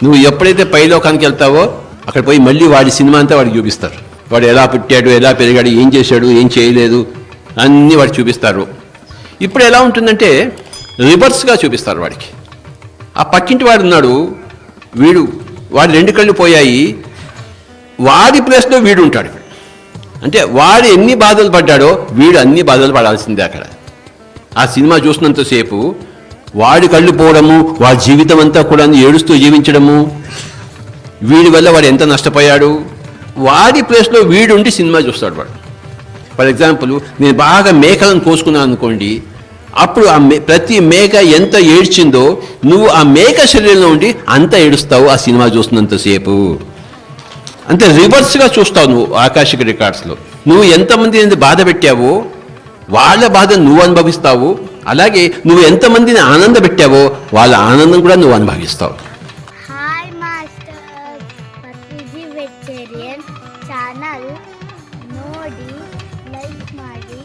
నువ్వు ఎప్పుడైతే పైలోకానికి వెళ్తావో అక్కడ పోయి మళ్ళీ వాడి సినిమా అంతా వాడికి చూపిస్తారు. వాడు ఎలా పుట్టాడు, ఎలా పెరిగాడు, ఏం చేశాడు, ఏం చేయలేదు అన్నీ వాడు చూపిస్తారు. ఇప్పుడు ఎలా ఉంటుందంటే రివర్స్గా చూపిస్తారు వాడికి. ఆ పక్కింటి వాడు ఉన్నాడు, వాడి 2 కళ్ళు పోయాయి, వాడి ప్లేస్లో వీడు ఉంటాడు. అంటే వాడు ఎన్ని బాధలు పడ్డాడో వీడు అన్ని బాధలు పడాల్సిందే అక్కడ. ఆ సినిమా చూసినంతసేపు వాడి కళ్ళు పోవడము, వాడి జీవితం అంతా కూడా ఏడుస్తూ జీవించడము, వీడి వల్ల వాడు ఎంత నష్టపోయాడు, వాడి ప్లేస్లో వీడుండి సినిమా చూస్తాడు వాడు. ఫర్ ఎగ్జాంపుల్, నేను బాగా మేకలను కోసుకున్నాను అనుకోండి, అప్పుడు ప్రతి మేక ఎంత ఏడ్చిందో నువ్వు ఆ మేక శరీరంలో ఉండి అంత ఏడుస్తావు ఆ సినిమా చూస్తున్నంతసేపు. అంతే రివర్స్గా చూస్తావు నువ్వు. ఆకాశిక రికార్డ్స్లో నువ్వు ఎంతమందిని బాధ పెట్టావో వాళ్ళ బాధ నువ్వు అనుభవిస్తావు. అలాగే నువ్వు ఎంతమందిని ఆనంద పెట్టావో వాళ్ళ ఆనందం కూడా నువ్వు అనుభవిస్తావు. Hi master, Patriji vegetarian channel ನೋಡಿ ಲೈಕ್ ಮಾಡಿ